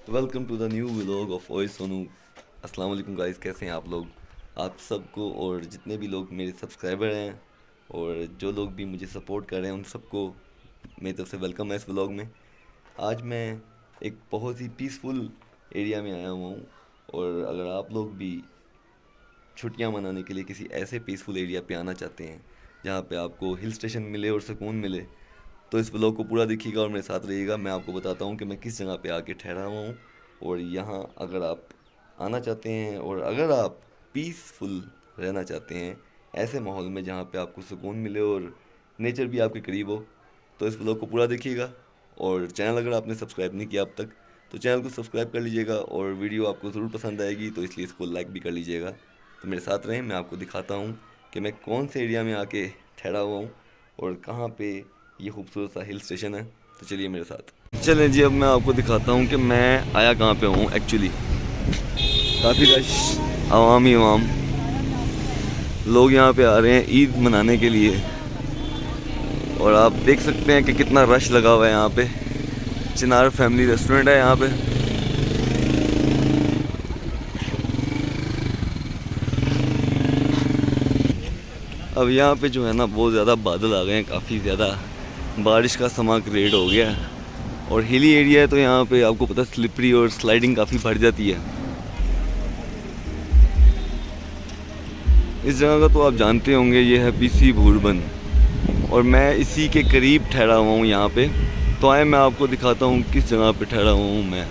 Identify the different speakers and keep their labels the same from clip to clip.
Speaker 1: Welcome to the new vlog of voice Sonu. अस्सलाम वालेकुम guys, कैसे हैं आप लोग? आप सबको और जितने भी लोग मेरे सब्सक्राइबर हैं और जो लोग भी मुझे सपोर्ट कर रहे हैं उन सबको मेरी तरफ से वेलकम है इस व्लॉग में। आज मैं एक बहुत ही पीसफुल एरिया में आया हुआ हूँ और अगर आप लोग भी छुट्टियाँ मनाने के लिए किसी ऐसे पीसफुल एरिया पे आना चाहते हैं जहाँ पे आपको हिल स्टेशन मिले और सुकून मिले, तो इस व्लॉग को पूरा देखिएगा और मेरे साथ रहिएगा। मैं आपको बताता हूँ कि मैं किस जगह पे आके ठहरा हुआ हूँ और यहाँ अगर आप आना चाहते हैं और अगर आप पीसफुल रहना चाहते हैं ऐसे माहौल में जहाँ पे आपको सुकून मिले और नेचर भी आपके करीब हो, तो इस व्लॉग को पूरा देखिएगा। और चैनल अगर आपने सब्सक्राइब नहीं किया अब तक तो चैनल को सब्सक्राइब कर लीजिएगा और वीडियो आपको ज़रूर पसंद आएगी, तो इसलिए इसको लाइक भी कर लीजिएगा। तो मेरे साथ रहें, मैं आपको दिखाता हूँ कि मैं कौन से एरिया में आके ठहरा हुआ हूँ और कहाँ पे ये खूबसूरत सा हिल स्टेशन है। तो चलिए मेरे साथ चलें जी। अब मैं आपको दिखाता हूँ कि मैं आया कहाँ पे हूँ एक्चुअली। काफ़ी रश, आवाम ही आवाम, लोग यहाँ पे आ रहे हैं ईद मनाने के लिए और आप देख सकते हैं कि कितना रश लगा हुआ है यहाँ पे। चिनार फैमिली रेस्टोरेंट है यहाँ पे। अब यहाँ पे जो है ना बहुत ज़्यादा बादल आ गए हैं, काफ़ी ज़्यादा बारिश का समा क्रिएट हो गया है और हिली एरिया है तो यहाँ पे आपको पता स्लिपरी और स्लाइडिंग काफ़ी बढ़ जाती है। इस जगह का तो आप जानते होंगे, ये है पीसी भूरबन और मैं इसी के करीब ठहरा हुआ हूँ यहाँ पे। तो आए मैं आपको दिखाता हूँ किस जगह पे ठहरा हुआ हूँ मैं।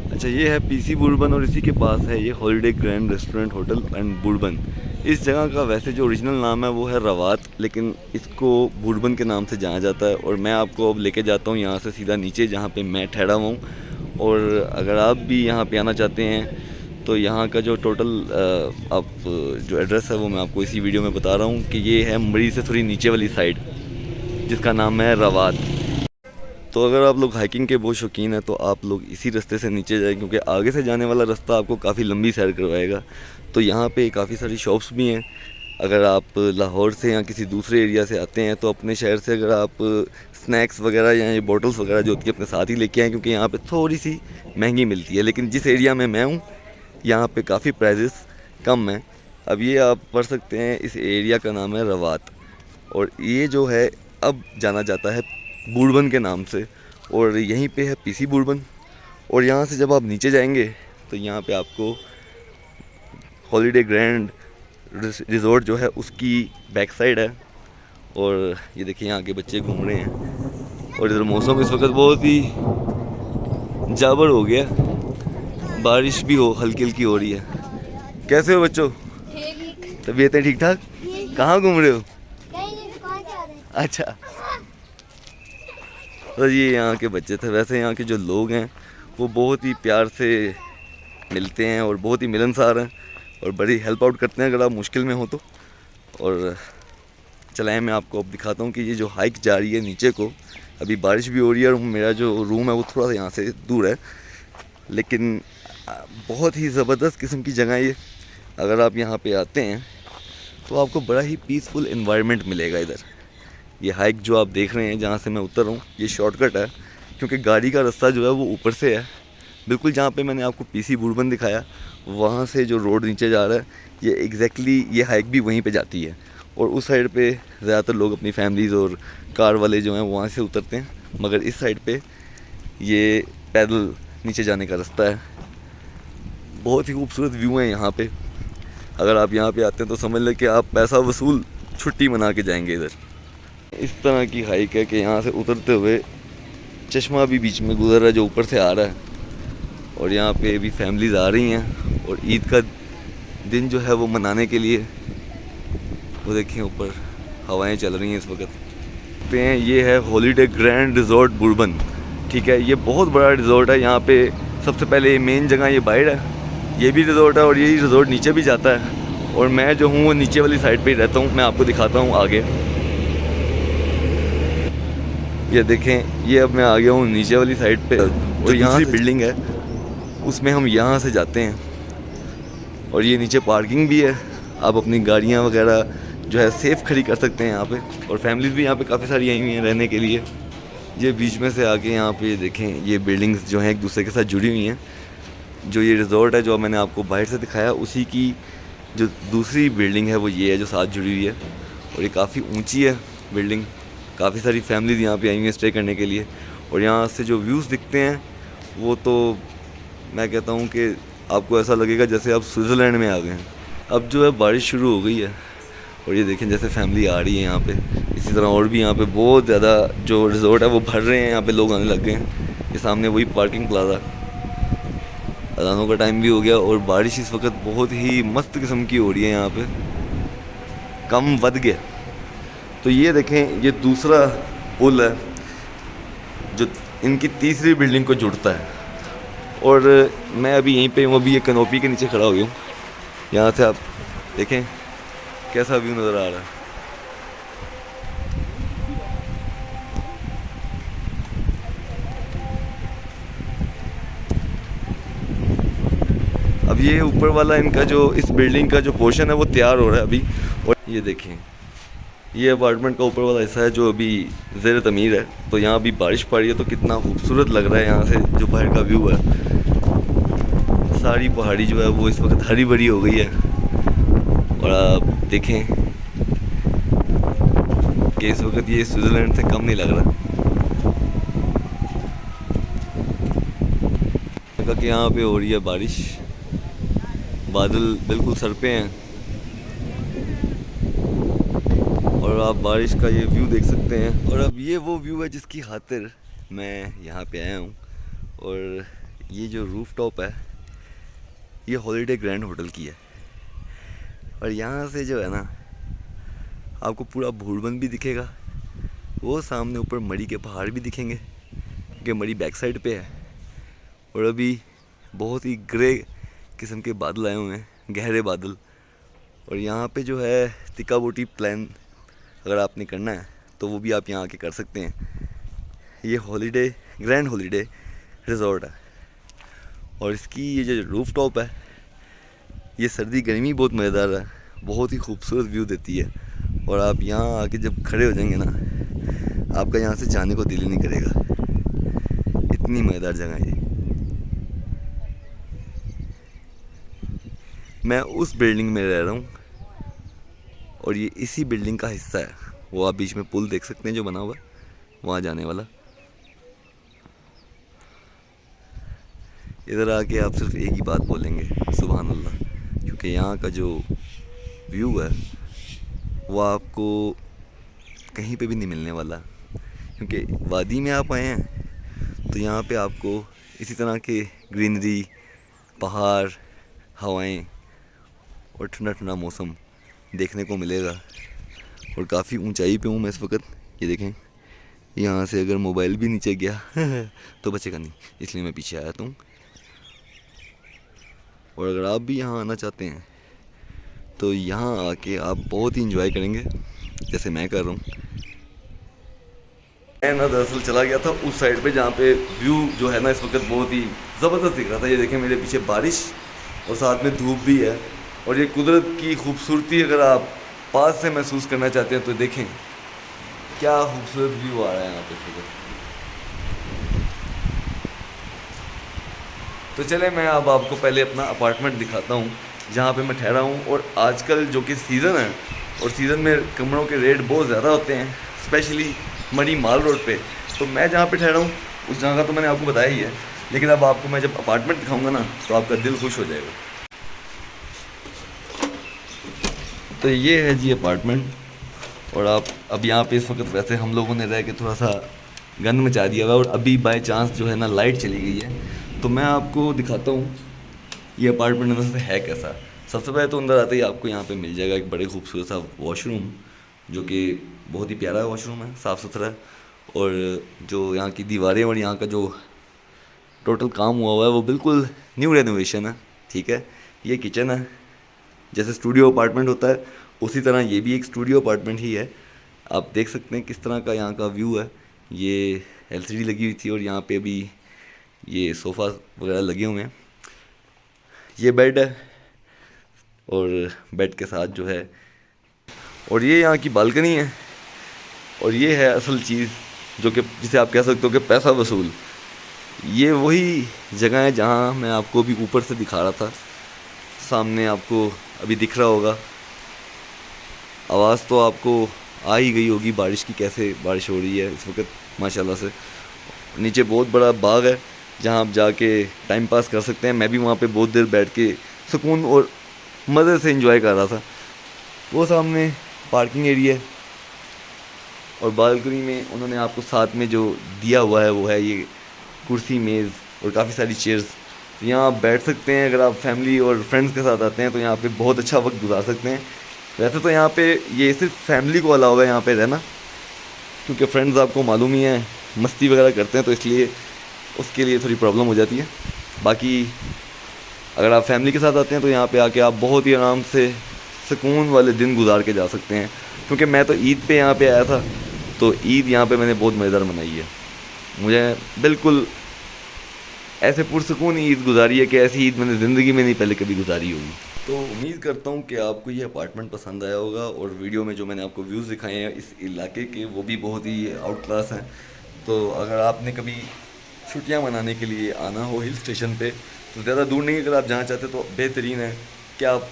Speaker 1: अच्छा, ये है पीसी बुरबन और इसी के पास है ये holiday grand restaurant hotel and Bourbon. इस जगह का वैसे जो ओरिजिनल नाम है वो है रवात, लेकिन इसको बुरबन के नाम से जाना जाता है। और मैं आपको अब लेके जाता हूँ यहाँ से सीधा नीचे जहाँ पे मैं ठहरा हुआ हूँ। और अगर आप भी यहाँ पे आना चाहते हैं तो यहाँ का जो टोटल आप जो एड्रेस है वो मैं आपको इसी वीडियो में बता रहा हूँ कि ये है मरी से थोड़ी नीचे वाली साइड, जिसका नाम है रवात। तो अगर आप लोग हाइकिंग के बहुत शौकीन हैं तो आप लोग इसी रास्ते से नीचे जाएं, क्योंकि आगे से जाने वाला रास्ता आपको काफ़ी लंबी सैर करवाएगा। तो यहाँ पे काफ़ी सारी शॉप्स भी हैं। अगर आप लाहौर से या किसी दूसरे एरिया से आते हैं तो अपने शहर से अगर आप स्नैक्स वगैरह या ये बॉटल्स वगैरह जो होती है अपने साथ ही लेके आएँ, क्योंकि यहाँ पे थोड़ी सी महंगी मिलती है। लेकिन जिस एरिया में मैं हूँ यहाँ पे काफ़ी प्राइजेस कम हैं। अब ये आप पढ़ सकते हैं, इस एरिया का नाम है रवात और ये जो है अब जाना जाता है बूरबन के नाम से और यहीं पे है पीसी बूरबन। और यहाँ से जब आप नीचे जाएंगे तो यहाँ पे आपको हॉलीडे ग्रैंड रिजॉर्ट जो है उसकी बैक साइड है। और ये देखिए यहाँ के बच्चे घूम रहे हैं और इधर मौसम इस वक्त बहुत ही जाबर हो गया, बारिश भी हो हल्की हल्की हो रही है। कैसे हो बच्चों? तबीयतें ठीक ठाक? कहाँ घूम रहे हो? अच्छा, तो ये यहाँ के बच्चे थे। वैसे यहाँ के जो लोग हैं वो बहुत ही प्यार से मिलते हैं और बहुत ही मिलनसार हैं और बड़ी हेल्प आउट करते हैं अगर आप मुश्किल में हो तो। और चलाएं, मैं आपको अब दिखाता हूँ कि ये जो हाइक जा रही है नीचे को, अभी बारिश भी हो रही है और मेरा जो रूम है वो थोड़ा सा यहाँ से दूर है, लेकिन बहुत ही ज़बरदस्त किस्म की जगह ये। अगर आप यहाँ पे आते हैं तो आपको बड़ा ही पीसफुल इन्वायरमेंट मिलेगा इधर। ये हाइक जो आप देख रहे हैं जहाँ से मैं उतर रहा हूँ ये शॉर्टकट है, क्योंकि गाड़ी का रास्ता जो है वो ऊपर से है। बिल्कुल जहाँ पे मैंने आपको पीसी बुरबन दिखाया वहाँ से जो रोड नीचे जा रहा है ये एग्जैक्टली ये हाइक भी वहीं पे जाती है। और उस साइड पे ज़्यादातर लोग अपनी फैमिलीज़ और कार वाले जो हैं वहाँ से उतरते हैं, मगर इस साइड पे ये पैदल नीचे जाने का रास्ता है। बहुत ही खूबसूरत व्यू है यहाँ पे। अगर आप यहाँ पे आते हैं तो समझ लें कि आप पैसा वसूल छुट्टी मना के जाएंगे इधर। इस तरह की हाइक है कि यहाँ से उतरते हुए चश्मा भी बीच में गुजर रहा है जो ऊपर से आ रहा है। और यहाँ पे भी फैमिलीज़ आ रही हैं और ईद का दिन जो है वो मनाने के लिए। वो देखें ऊपर हवाएं चल रही हैं इस वक्त पे। ये है हॉलीडे ग्रैंड रिजॉर्ट बुरबन, ठीक है। ये बहुत बड़ा रिजॉर्ट है। यहाँ पे सबसे पहले मेन जगह ये बाइड है, ये भी रिजॉर्ट है और यही रिजॉर्ट नीचे भी जाता है। और मैं जो हूँ वो नीचे वाली साइड पे ही रहता हूँ। मैं आपको दिखाता हूँ आगे। ये देखें, ये अब मैं आ गया हूँ नीचे वाली साइड पे और यहाँ से बिल्डिंग है उसमें हम यहाँ से जाते हैं। और ये नीचे पार्किंग भी है, आप अपनी गाड़ियाँ वगैरह जो है सेफ़ खड़ी कर सकते हैं यहाँ पे। और फैमिलीज़ भी यहाँ पे काफ़ी सारी आई हुई हैं रहने के लिए। ये बीच में से आके यहाँ पे देखें, ये बिल्डिंग्स जो हैं एक दूसरे के साथ जुड़ी हुई हैं। जो ये रिज़ॉर्ट है जो मैंने आपको बाहर से दिखाया, उसी की जो दूसरी बिल्डिंग है वो ये है जो साथ जुड़ी हुई है। और ये काफ़ी ऊंची है बिल्डिंग। काफ़ी सारी फैमिलीज़ यहाँ पे आई हुई हैं स्टे करने के लिए। और यहाँ से जो व्यूज़ दिखते हैं वो तो मैं कहता हूँ कि आपको ऐसा लगेगा जैसे आप स्विट्ज़रलैंड में आ गए हैं। अब जो है बारिश शुरू हो गई है और ये देखें जैसे फैमिली आ रही है यहाँ पे। इसी तरह और भी यहाँ पे बहुत ज़्यादा जो रिज़ॉर्ट है वो भर रहे हैं, यहाँ पे लोग आने लग गए हैं। ये सामने वही पार्किंग प्लाजा। अज़ानों का टाइम भी हो गया और बारिश इस वक्त बहुत ही मस्त किस्म की हो रही है यहाँ पे, कम वध गया। तो ये देखें, ये दूसरा पुल है जो इनकी तीसरी बिल्डिंग को जुड़ता है। और मैं अभी यहीं पे हूँ, अभी ये कनोपी के नीचे खड़ा हो गया हूँ। यहाँ से आप देखें कैसा व्यू नज़र आ रहा है। अब ये ऊपर वाला इनका जो इस बिल्डिंग का जो पोर्शन है वो तैयार हो रहा है अभी। और ये देखें, ये अपार्टमेंट का ऊपर वाला हिस्सा है जो अभी ज़ेर तमीर है। तो यहाँ अभी बारिश पड़ रही है तो कितना खूबसूरत लग रहा है यहाँ से जो बाहर का व्यू है। सारी पहाड़ी जो है वो इस वक्त हरी भरी हो गई है। और आप देखें कि इस वक्त ये स्विट्ज़रलैंड से कम नहीं लग रहा। कि यहाँ पे हो रही है बारिश, बादल बिल्कुल सर पे हैं और आप बारिश का ये व्यू देख सकते हैं। और अब ये वो व्यू है जिसकी खातिर मैं यहाँ पे आया हूँ। और ये जो रूफ टॉप है ये हॉलीडे ग्रैंड होटल की है। और यहाँ से जो है ना आपको पूरा भूड़बंद भी दिखेगा, वो सामने ऊपर मरी के पहाड़ भी दिखेंगे क्योंकि मरी बैक साइड पे है। और अभी बहुत ही ग्रे किस्म के बादल आए हुए हैं, गहरे बादल। और यहाँ पे जो है तिक्का बोटी प्लान अगर आपने करना है तो वो भी आप यहाँ आके कर सकते हैं। ये हॉलीडे ग्रैंड हॉलीडे रिज़ॉर्ट है और इसकी ये जो रूफ टॉप है ये सर्दी गर्मी बहुत मज़ेदार है, बहुत ही खूबसूरत व्यू देती है। और आप यहाँ आके जब खड़े हो जाएंगे ना, आपका यहाँ से जाने को दिल ही नहीं करेगा, इतनी मज़ेदार जगह है ये। मैं उस बिल्डिंग में रह रहा हूँ और ये इसी बिल्डिंग का हिस्सा है। वो आप बीच में पुल देख सकते हैं जो बना हुआ है वहाँ जाने वाला। इधर आके आप सिर्फ एक ही बात बोलेंगे, सुभान अल्लाह, क्योंकि यहाँ का जो व्यू है वो आपको कहीं पे भी नहीं मिलने वाला। क्योंकि वादी में आप आए हैं तो यहाँ पे आपको इसी तरह के ग्रीनरी, पहाड़, हवाएं और ठंडा ठंडा मौसम देखने को मिलेगा। और काफ़ी ऊंचाई पे हूँ मैं इस वक्त। ये देखें, यहाँ से अगर मोबाइल भी नीचे गया तो बचेगा नहीं, इसलिए मैं पीछे आया हूँ। और अगर आप भी यहाँ आना चाहते हैं तो यहाँ आके आप बहुत ही इंजॉय करेंगे जैसे मैं कर रहा हूँ। मैं ना दरअसल चला गया था उस साइड पे जहाँ पे व्यू जो है ना इस वक्त बहुत ही ज़बरदस्त दिख रहा था। ये देखें मेरे पीछे बारिश और साथ में धूप भी है। और ये कुदरत की खूबसूरती अगर आप पास से महसूस करना चाहते हैं तो देखें क्या खूबसूरत व्यू आ रहा है यहाँ पे। तो चले मैं अब आपको पहले अपना अपार्टमेंट दिखाता हूँ जहाँ पे मैं ठहरा हूँ। और आजकल जो कि सीज़न है और सीज़न में कमरों के रेट बहुत ज़्यादा होते हैं, स्पेशली मरी माल रोड पे। तो मैं जहाँ पे ठहरा हूँ उस जगह का तो मैंने आपको बताया ही है, लेकिन अब आपको मैं जब अपार्टमेंट दिखाऊँगा ना तो आपका दिल खुश हो जाएगा। तो ये है जी अपार्टमेंट। और आप अब यहाँ पे इस वक्त वैसे हम लोगों ने रह के थोड़ा सा गंद मचा दिया हुआ है और अभी बाय चांस जो है ना लाइट चली गई है। तो मैं आपको दिखाता हूँ ये अपार्टमेंट अंदर से है कैसा। सबसे पहले तो अंदर आते ही आपको यहाँ पे मिल जाएगा एक बड़े खूबसूरत सा वॉशरूम, जो कि बहुत ही प्यारा वॉशरूम है, साफ़ सुथरा है। और जो यहाँ की दीवारें और यहाँ का जो टोटल काम हुआ है वो बिल्कुल न्यू रेनोवेशन है। ठीक है, ये किचन है, जैसे स्टूडियो अपार्टमेंट होता है उसी तरह ये भी एक स्टूडियो अपार्टमेंट ही है। आप देख सकते हैं किस तरह का यहाँ का व्यू है। ये एलसीडी लगी हुई थी और यहाँ पे भी ये सोफ़ा वगैरह लगे हुए हैं। ये बेड है और बेड के साथ जो है और ये यहाँ की बालकनी है, और ये है असल चीज़ जो कि जिसे आप कह सकते हो कि पैसा वसूल। ये वही जगह है जहाँ मैं आपको अभी ऊपर से दिखा रहा था, सामने आपको अभी दिख रहा होगा। आवाज़ तो आपको आ ही गई होगी बारिश की, कैसे बारिश हो रही है इस वक्त माशाल्लाह से। नीचे बहुत बड़ा बाग है जहाँ आप जाके टाइम पास कर सकते हैं। मैं भी वहाँ पे बहुत देर बैठ के सुकून और मज़े से एंजॉय कर रहा था। वो सामने पार्किंग एरिया है, और बालकनी में उन्होंने आपको साथ में जो दिया हुआ है वो है ये कुर्सी, मेज़ और काफ़ी सारी चेयर्स। तो यहाँ आप बैठ सकते हैं। अगर आप फैमिली और फ्रेंड्स के साथ आते हैं तो यहाँ पे बहुत अच्छा वक्त गुजार सकते हैं। वैसे तो यहाँ पे ये सिर्फ फैमिली को अलाउ है यहाँ पे रहना, क्योंकि फ्रेंड्स आपको मालूम ही है मस्ती वगैरह करते हैं, तो इसलिए उसके लिए थोड़ी प्रॉब्लम हो जाती है। बाकी अगर आप फैमिली के साथ आते हैं तो यहाँ पे आके आप बहुत ही आराम से सुकून वाले दिन गुजार के जा सकते हैं। क्योंकि मैं तो ईद पे यहाँ पे आया था, तो ईद यहाँ पे मैंने बहुत मज़ेदार मनाई है। मुझे बिल्कुल ऐसे पुरसुकून ईद गुजारी है कि ऐसी ईद मैंने ज़िंदगी में नहीं पहले कभी गुजारी होगी। तो उम्मीद करता हूँ कि आपको ये अपार्टमेंट पसंद आया होगा, और वीडियो में जो मैंने आपको व्यूज़ दिखाए हैं इस इलाके के वो भी बहुत ही आउट क्लास हैं। तो अगर आपने कभी छुट्टियाँ मनाने के लिए आना हो हिल स्टेशन पे, तो ज़्यादा दूर नहीं, अगर आप जाना चाहते तो बेहतरीन है कि आप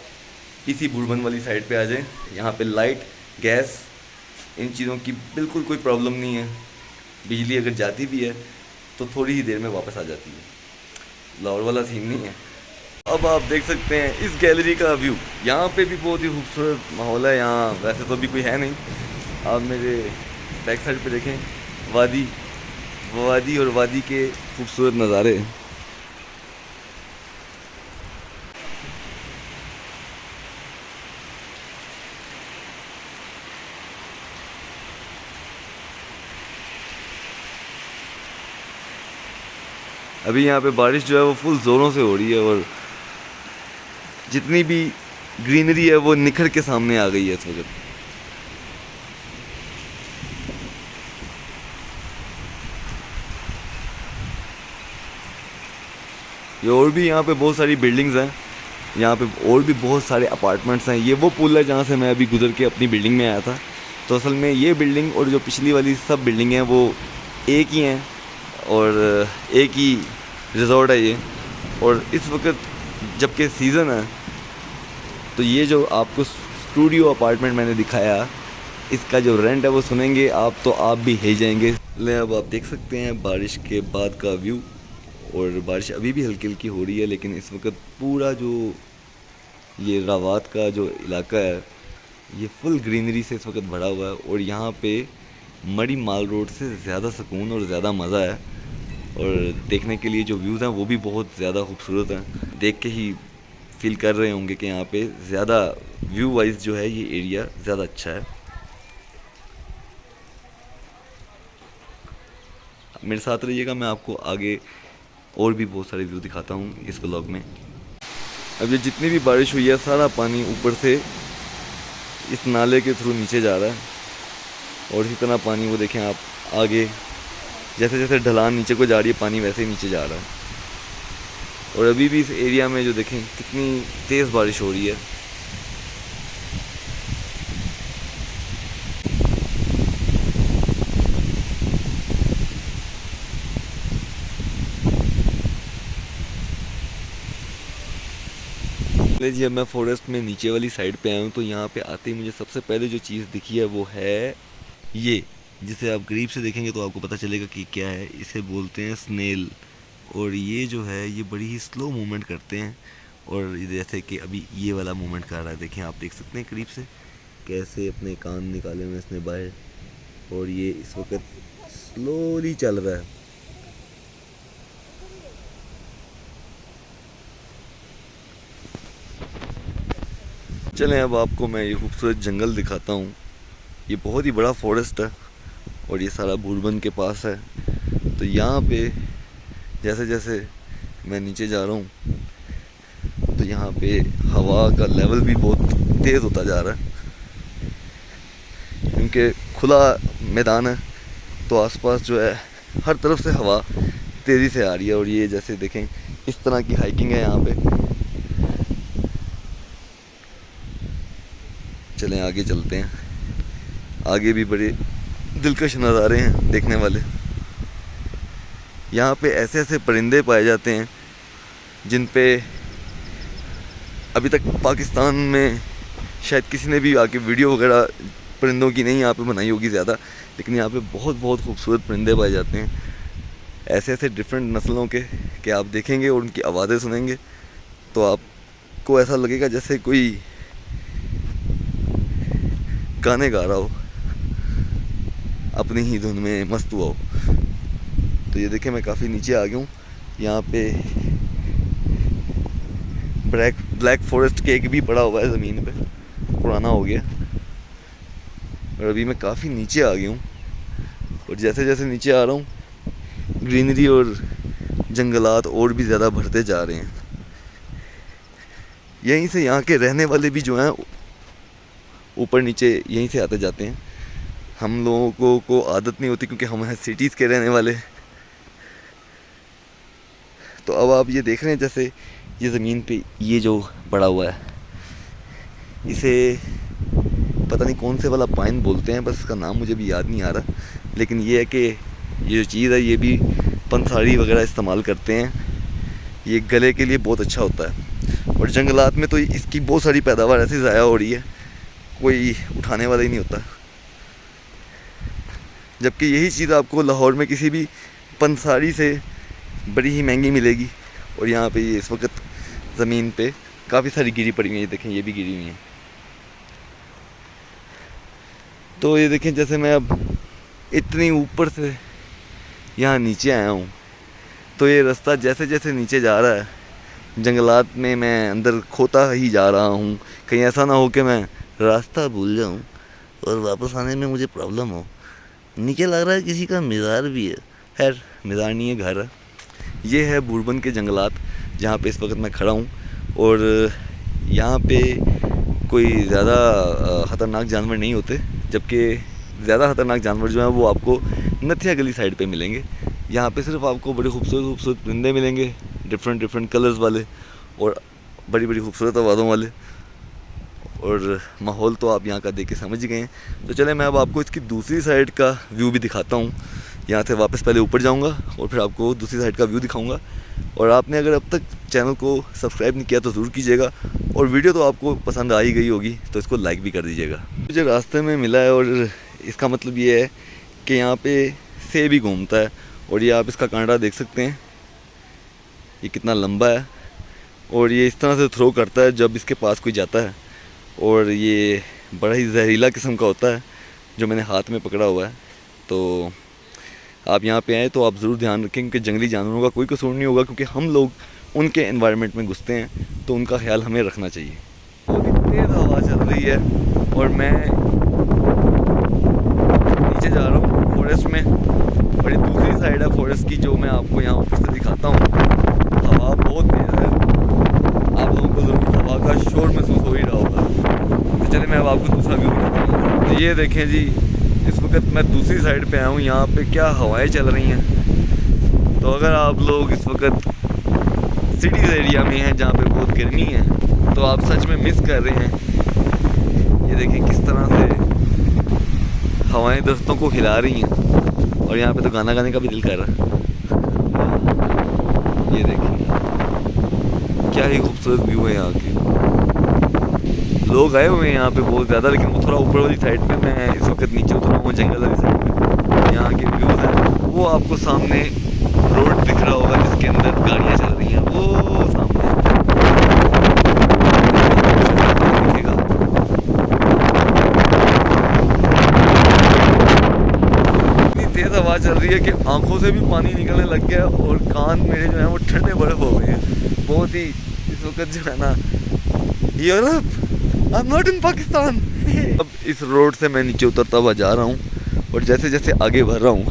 Speaker 1: इसी बुरबन वाली साइड पे आ जाएं। यहाँ पे लाइट, गैस, इन चीज़ों की बिल्कुल कोई प्रॉब्लम नहीं है। बिजली अगर जाती भी है तो थोड़ी ही देर में वापस आ जाती है, लाहौर वाला सीन नहीं है। अब आप देख सकते हैं इस गैलरी का व्यू, यहाँ पे भी बहुत ही खूबसूरत माहौल है। यहाँ वैसे तो अभी कोई है नहीं, आप मेरे बैक साइड पे देखें, वादी और वादी के खूबसूरत नज़ारे। अभी यहाँ पे बारिश जो है वो फुल ज़ोरों से हो रही है, और जितनी भी ग्रीनरी है वो निखर के सामने आ गई है इस वक्त। ये और भी यहाँ पे बहुत सारी बिल्डिंग्स हैं, यहाँ पे और भी बहुत सारे अपार्टमेंट्स हैं। ये वो पुल है जहाँ से मैं अभी गुजर के अपनी बिल्डिंग में आया था। तो असल में ये बिल्डिंग और जो पिछली वाली सब बिल्डिंग हैं वो एक ही हैं, और एक ही रिजॉर्ट है ये। और इस वक्त जबकि सीज़न है, तो ये जो आपको स्टूडियो अपार्टमेंट मैंने दिखाया, इसका जो रेंट है वो सुनेंगे आप तो आप भी हिल जाएंगे। ले अब आप देख सकते हैं बारिश के बाद का व्यू, और बारिश अभी भी हल्की हल्की हो रही है, लेकिन इस वक्त पूरा जो ये रावत का जो इलाका है ये फुल ग्रीनरी से इस वक्त भरा हुआ है। और यहाँ पे मड़ी माल रोड से ज़्यादा सुकून और ज़्यादा मज़ा है, और देखने के लिए जो व्यूज़ हैं वो भी बहुत ज़्यादा खूबसूरत हैं। देख के ही फील कर रहे होंगे कि यहाँ पे ज़्यादा व्यू वाइज जो है ये एरिया ज़्यादा अच्छा है। मेरे साथ रहिएगा, मैं आपको आगे और भी बहुत सारे व्यू दिखाता हूँ इस व्लॉग में। अब ये जितनी भी बारिश हुई है सारा पानी ऊपर से इस नाले के थ्रू नीचे जा रहा है, और इसी तरह पानी वो देखें आप आगे, जैसे जैसे ढलान नीचे को जा रही है पानी वैसे ही नीचे जा रहा है। और अभी भी इस एरिया में जो देखें कितनी तेज़ बारिश हो रही है। जी अब मैं फॉरेस्ट में नीचे वाली साइड पे आया हूँ, तो यहाँ पे आते ही मुझे सबसे पहले जो चीज़ दिखी है वो है ये, जिसे आप करीब से देखेंगे तो आपको पता चलेगा कि क्या है। इसे बोलते हैं स्नेल, और ये जो है ये बड़ी ही स्लो मूवमेंट करते हैं, और जैसे कि अभी ये वाला मूवमेंट कर रहा है, देखें आप देख सकते हैं करीब से कैसे अपने कान निकाले हुए इसने बाहर, और ये इस वक्त स्लोली चल रहा है। चलें अब आपको मैं ये खूबसूरत जंगल दिखाता हूँ। ये बहुत ही बड़ा फॉरेस्ट है, और ये सारा बुरबन के पास है। तो यहाँ पे जैसे जैसे मैं नीचे जा रहा हूँ तो यहाँ पे हवा का लेवल भी बहुत तेज़ होता जा रहा है, क्योंकि खुला मैदान है तो आसपास जो है हर तरफ से हवा तेज़ी से आ रही है। और ये जैसे देखें इस तरह की हाइकिंग है यहाँ पे। चलें आगे चलते हैं। आगे भी बड़े दिलकश नज़ारे हैं देखने वाले। यहाँ पे ऐसे ऐसे परिंदे पाए जाते हैं जिन पे अभी तक पाकिस्तान में शायद किसी ने भी आके वीडियो वगैरह परिंदों की नहीं यहाँ पे बनाई होगी ज़्यादा, लेकिन यहाँ पे बहुत बहुत खूबसूरत परिंदे पाए जाते हैं ऐसे ऐसे डिफरेंट नस्लों के कि आप देखेंगे और उनकी आवाज़ें सुनेंगे तो आपको ऐसा लगेगा जैसे कोई गाने गा रहा हो, अपनी ही धुन में मस्त हुआ हो। तो ये देखें मैं काफ़ी नीचे आ गया हूँ। यहाँ पे ब्लैक फॉरेस्ट केक भी पड़ा हुआ है ज़मीन पे, पुराना हो गया। और अभी मैं काफ़ी नीचे आ गया हूँ और जैसे जैसे नीचे आ रहा हूँ ग्रीनरी और जंगलात और भी ज़्यादा बढ़ते जा रहे हैं। यहीं से यहाँ के रहने वाले भी जो हैं ऊपर नीचे यहीं से आते जाते हैं। हम लोगों को आदत नहीं होती क्योंकि हम हैं सिटीज़ के रहने वाले। तो अब आप ये देख रहे हैं जैसे ये ज़मीन पे ये जो पड़ा हुआ है इसे पता नहीं कौन से वाला पाइन बोलते हैं, बस इसका नाम मुझे भी याद नहीं आ रहा, लेकिन ये है कि ये जो चीज़ है ये भी पंसारी वगैरह इस्तेमाल करते हैं। ये गले के लिए बहुत अच्छा होता है और जंगलात में तो इसकी बहुत सारी पैदावार ऐसी ज़ाया हो रही है, कोई उठाने वाला ही नहीं होता। जबकि यही चीज़ आपको लाहौर में किसी भी पंसारी से बड़ी ही महंगी मिलेगी। और यहाँ पे ये इस वक्त ज़मीन पे काफ़ी सारी गिरी पड़ी हुई है, देखें ये भी गिरी हुई हैं। तो ये देखें जैसे मैं अब इतनी ऊपर से यहाँ नीचे आया हूँ तो ये रास्ता जैसे जैसे नीचे जा रहा है जंगलात में मैं अंदर खोता ही जा रहा हूँ। कहीं ऐसा ना हो कि मैं रास्ता भूल जाऊँ और वापस आने में मुझे प्रॉब्लम हो। नीचे लग रहा है किसी का मज़ार भी है, खैर मज़ार नहीं है, घर है। ये है बूरबन के जंगलात जहाँ पे इस वक्त मैं खड़ा हूँ और यहाँ पे कोई ज़्यादा ख़तरनाक जानवर नहीं होते, जबकि ज़्यादा ख़तरनाक जानवर जो हैं वो आपको नथिया गली साइड पे मिलेंगे। यहाँ पे सिर्फ आपको बड़े खूबसूरत परिंदे मिलेंगे डिफरेंट कलर्स वाले और बड़ी बड़ी खूबसूरत आवाज़ों वाले। और माहौल तो आप यहाँ का देख के समझ गए हैं। तो चलें मैं अब आपको इसकी दूसरी साइड का व्यू भी दिखाता हूँ। यहाँ से वापस पहले ऊपर जाऊँगा और फिर आपको दूसरी साइड का व्यू दिखाऊँगा। और आपने अगर अब तक चैनल को सब्सक्राइब नहीं किया तो ज़रूर कीजिएगा और वीडियो तो आपको पसंद आ ही गई होगी तो इसको लाइक भी कर दीजिएगा। मुझे रास्ते में मिला है और इसका मतलब ये है कि यहाँ पे सेब भी घूमता है और ये आप इसका कांटा देख सकते हैं, ये कितना लंबा है और ये इस तरह से थ्रो करता है जब इसके पास कोई जाता है। और ये बड़ा ही जहरीला किस्म का होता है जो मैंने हाथ में पकड़ा हुआ है। तो आप यहाँ पे आए तो आप ज़रूर ध्यान रखें कि जंगली जानवरों का कोई कसूर नहीं होगा, क्योंकि हम लोग उनके एनवायरनमेंट में घुसते हैं तो उनका ख्याल हमें रखना चाहिए। बहुत ही तेज़ हवा चल रही है और मैं नीचे जा रहा हूँ फॉरेस्ट में और ये दूसरी साइड है फॉरेस्ट की जो मैं आपको यहाँ ऊपर से दिखाता हूँ। हवा बहुत तेज़ है, आप लोगों को ज़रूर हवा का शोर महसूस हो ही रहा होगा। तो चलिए मैं अब आपको दूसरा व्यू दिखाता हूँ। तो ये देखें जी, इस वक्त मैं दूसरी साइड पे आया हूँ, यहाँ पे क्या हवाएं चल रही हैं। तो अगर आप लोग इस वक्त सिटीज़ एरिया में हैं जहाँ पे बहुत गर्मी है तो आप सच में मिस कर रहे हैं। ये देखें किस तरह से हवाएं दस्तों को हिला रही हैं और यहाँ पे तो गाना गाने का भी दिल कर रहा है। ये देखिए क्या ही खूबसूरत व्यू है यहाँ के। लोग आए हुए हैं यहाँ पे बहुत ज़्यादा, लेकिन वो थोड़ा ऊपर वाली साइड पे, मैं इस वक्त नीचे उतरा हूँ जंगल वाली साइड पे। यहाँ के व्यूज़ हैं वो आपको सामने रोड दिख रहा होगा जिसके अंदर गाड़ियाँ चल रही हैं, वो सामने दिखेगा। इतनी तेज़ हवा चल रही है कि आंखों से भी पानी निकलने लग गया और कान मेरे जो है वो ठंडे बर्फ हो गए हैं। बहुत ही इस वक्त जो है ना, Europe, I am not in Pakistan. अब इस रोड से मैं नीचे उतरता हुआ जा रहा हूँ और जैसे जैसे आगे बढ़ रहा हूँ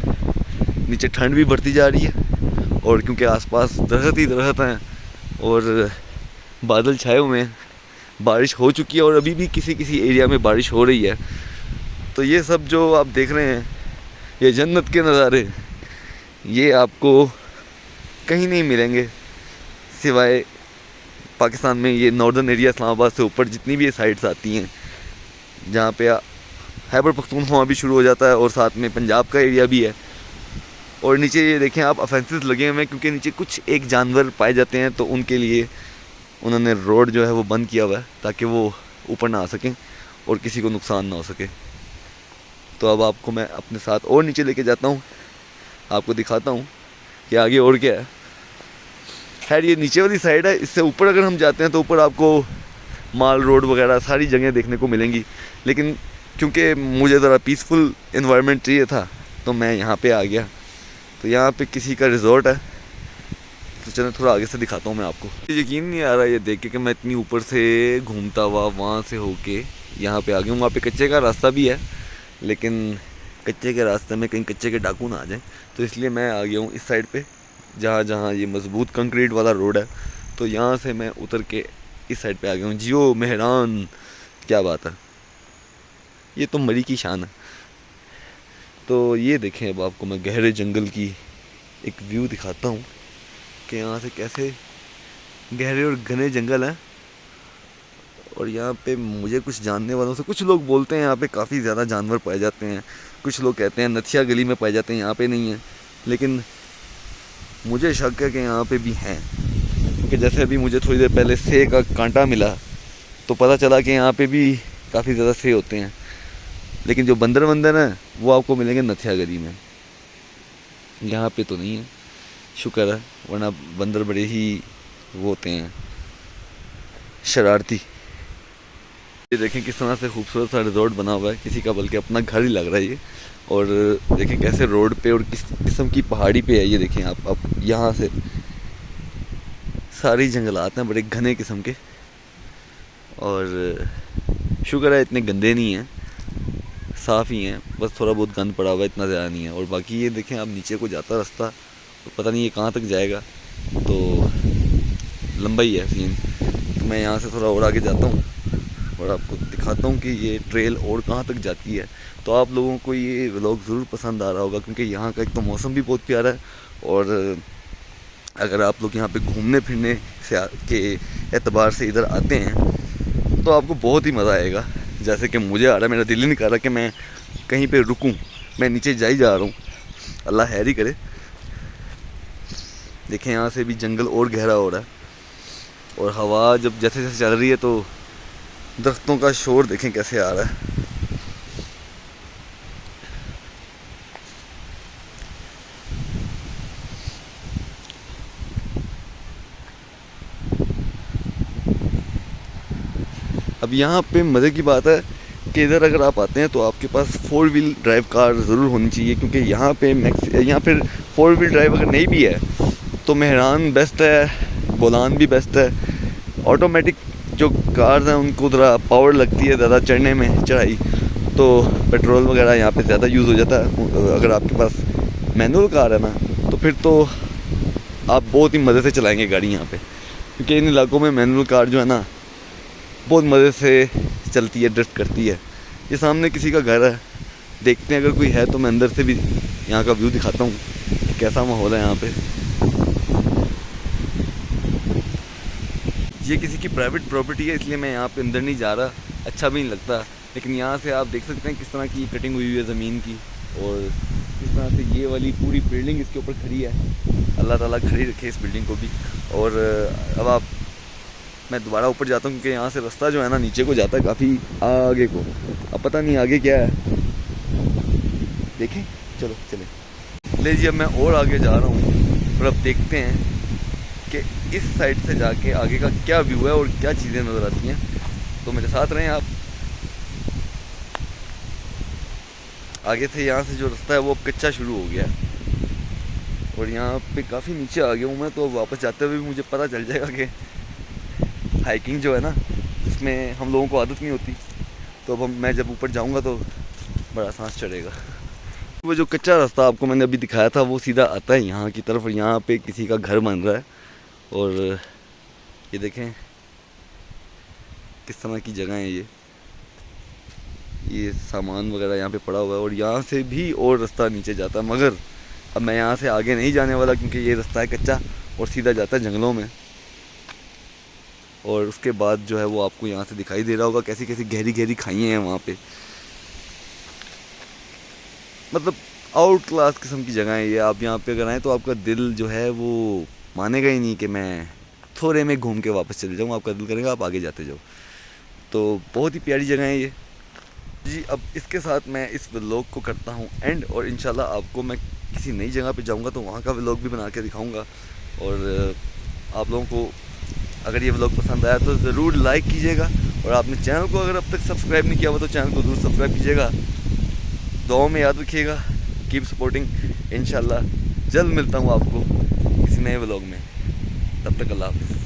Speaker 1: नीचे ठंड भी बढ़ती जा रही है और क्योंकि आसपास दरख्त ही दरख्त हैं और बादल छाए हुए हैं, बारिश हो चुकी है और अभी भी किसी किसी एरिया में बारिश हो रही है। तो ये सब जो आप देख रहे हैं ये जन्नत के नज़ारे, ये आपको कहीं नहीं मिलेंगे सिवाय पाकिस्तान में। ये नॉर्दर्न एरिया इस्लामाबाद से ऊपर जितनी भी ये साइड्स आती हैं जहाँ पे खैबर पख्तूनख्वा भी शुरू हो जाता है और साथ में पंजाब का एरिया भी है। और नीचे ये देखें आप ऑफेंसेस लगे हुए हैं क्योंकि नीचे कुछ एक जानवर पाए जाते हैं, तो उनके लिए उन्होंने रोड जो है वो बंद किया हुआ है ताकि वो ऊपर ना आ सकें और किसी को नुकसान ना हो सके। तो अब आपको मैं अपने साथ और नीचे लेके जाता हूँ, आपको दिखाता हूँ कि आगे और क्या है। खैर ये नीचे वाली साइड है, इससे ऊपर अगर हम जाते हैं तो ऊपर आपको माल रोड वगैरह सारी जगह देखने को मिलेंगी, लेकिन क्योंकि मुझे ज़रा पीसफुल इन्वायरमेंट चाहिए था तो मैं यहाँ पे आ गया। तो यहाँ पे किसी का रिजॉर्ट है, तो चलो थोड़ा आगे से दिखाता हूँ मैं आपको। यकीन नहीं आ रहा ये देख के कि मैं इतनी ऊपर से घूमता हुआ वहाँ से होके यहाँ पे आ गया हूँ। वहाँ पे कच्चे का रास्ता भी है, लेकिन कच्चे के रास्ते में कहीं कच्चे के डाकू ना आ जाए, तो इसलिए मैं आ गया हूँ इस साइड पे जहाँ जहाँ ये मजबूत कंक्रीट वाला रोड है। तो यहाँ से मैं उतर के इस साइड पे आ गया हूँ। जियो मेहरान, क्या बात है, ये तो मरी की शान है। तो ये देखें अब आपको मैं गहरे जंगल की एक व्यू दिखाता हूँ कि यहाँ से कैसे गहरे और घने जंगल हैं। और यहाँ पे मुझे कुछ जानने वालों से कुछ लोग बोलते हैं यहाँ पे काफ़ी ज़्यादा जानवर पाए जाते हैं, कुछ लोग कहते हैं नथिया गली में पाए जाते हैं, यहाँ पे नहीं है। लेकिन मुझे शक है कि यहाँ पे भी हैं, कि जैसे अभी मुझे थोड़ी देर पहले सेब का कांटा मिला तो पता चला कि यहाँ पे भी काफ़ी ज़्यादा सेब होते हैं। लेकिन जो बंदर वंदर हैं वो आपको मिलेंगे नथिया गली में, यहाँ पे तो नहीं है, शुक्र है, वरना बंदर बड़े ही वो होते हैं शरारती। ये देखें किस तरह से खूबसूरत सा रिजॉर्ट बना हुआ है, किसी का बल्कि अपना घर ही लग रहा है ये। और देखें कैसे रोड पे और किस किस्म की पहाड़ी पे है ये देखें आप। अब यहाँ से सारी जंगलात हैं बड़े घने किस्म के, और शुक्र है इतने गंदे नहीं हैं, साफ़ ही हैं, बस थोड़ा बहुत गंद पड़ा हुआ है, इतना ज़्यादा नहीं है। और बाकी ये देखें आप नीचे को जाता रास्ता, तो पता नहीं ये कहाँ तक जाएगा, तो लंबा ही है सीन। तो मैं यहाँ से थोड़ा और आगे जाता हूँ और आपको दिखाता हूँ कि ये ट्रेल और कहाँ तक जाती है। तो आप लोगों को ये व्लॉग ज़रूर पसंद आ रहा होगा, क्योंकि यहाँ का एक तो मौसम भी बहुत प्यारा है, और अगर आप लोग यहाँ पे घूमने फिरने से के एतबार से इधर आते हैं तो आपको बहुत ही मज़ा आएगा। जैसे कि मुझे आ रहा है, मेरा दिल ही नहीं कर रहा कि मैं कहीं पे रुकूं, मैं नीचे जा ही जा रहा हूँ, अल्लाह खैर ही करे। देखें यहाँ से भी जंगल और गहरा हो रहा है, और हवा जब जैसे जैसे चल रही है तो दरख्तों का शोर देखें कैसे आ रहा है। अब यहाँ पे मज़े की बात है कि इधर अगर आप आते हैं तो आपके पास 4 व्हील ड्राइव कार ज़रूर होनी चाहिए, क्योंकि यहाँ पे यहाँ फिर 4 व्हील ड्राइव अगर नहीं भी है तो मेहरान बेस्ट है, बोलान भी बेस्ट है। ऑटोमेटिक जो कार्स हैं उनको ज़रा पावर लगती है ज़्यादा चढ़ने में चढ़ाई, तो पेट्रोल वगैरह यहाँ पे ज़्यादा यूज़ हो जाता है। अगर आपके पास मैनुअल कार है ना तो फिर तो आप बहुत ही मज़े से चलाएँगे गाड़ी यहाँ पे, क्योंकि इन इलाकों में मैनुअल कार जो है ना बहुत मज़े से चलती है, ड्रिफ्ट करती है। ये सामने किसी का घर है, देखते हैं अगर कोई है तो मैं अंदर से भी यहाँ का व्यू दिखाता हूँ कि कैसा माहौल है यहाँ पे। ये किसी की प्राइवेट प्रॉपर्टी है, इसलिए मैं यहाँ पे अंदर नहीं जा रहा, अच्छा भी नहीं लगता। लेकिन यहाँ से आप देख सकते हैं किस तरह की कटिंग हुई है ज़मीन की, और किस तरह से ये वाली पूरी बिल्डिंग इसके ऊपर खड़ी है। अल्लाह ताला खड़ी रखे इस बिल्डिंग को भी। और अब मैं दोबारा ऊपर जाता हूँ, क्योंकि यहाँ से रास्ता जो है ना नीचे को जाता है काफ़ी आगे को। अब पता नहीं आगे क्या है, देखें, चलो चले ले जी। अब मैं और आगे जा रहा हूँ और अब देखते हैं कि इस साइड से जाके आगे का क्या व्यू है और क्या चीज़ें नज़र आती हैं। तो मेरे साथ रहें आप। आगे से यहाँ से जो रास्ता है वो अब कच्चा शुरू हो गया है, और यहाँ पे काफ़ी नीचे आ गया हूँ मैं। तो वापस जाते हुए भी मुझे पता चल जाएगा कि हाइकिंग जो है ना इसमें हम लोगों को आदत नहीं होती, तो अब मैं जब ऊपर जाऊंगा तो बड़ा सांस चढ़ेगा। वो जो कच्चा रास्ता आपको मैंने अभी दिखाया था वो सीधा आता है यहाँ की तरफ, और यहाँ पे किसी का घर बन रहा है। और ये देखें किस तरह की जगह है ये सामान वगैरह यहाँ पे पड़ा हुआ है। और यहाँ से भी और रास्ता नीचे जाता है, मगर अब मैं यहाँ से आगे नहीं जाने वाला, क्योंकि ये रास्ता है कच्चा और सीधा जाता है जंगलों में। और उसके बाद जो है वो आपको यहाँ से दिखाई दे रहा होगा कैसी कैसी गहरी गहरी खाइयाँ हैं वहाँ पे। मतलब आउट क्लास किस्म की जगह है ये। आप यहाँ पे अगर आएँ तो आपका दिल जो है वो मानेगा ही नहीं कि मैं थोड़े में घूम के वापस चले जाऊँ, आपका दिल करेगा आप आगे जाते जाओ। तो बहुत ही प्यारी जगह है ये जी। अब इसके साथ मैं इस व्लॉग को करता हूँ एंड, और इंशाल्लाह आपको मैं किसी नई जगह पे जाऊँगा तो वहाँ का व्लॉग भी बना के दिखाऊँगा। और आप लोगों को अगर ये व्लॉग पसंद आया तो ज़रूर लाइक कीजिएगा, और आपने चैनल को अगर अब तक सब्सक्राइब नहीं किया हुआ तो चैनल को ज़रूर सब्सक्राइब कीजिएगा। दुआओं में याद रखिएगा, कीप सपोर्टिंग। इंशाल्लाह जल्द मिलता हूँ आपको किसी नए व्लॉग में, तब तक अल्लाह हाफ़िज़।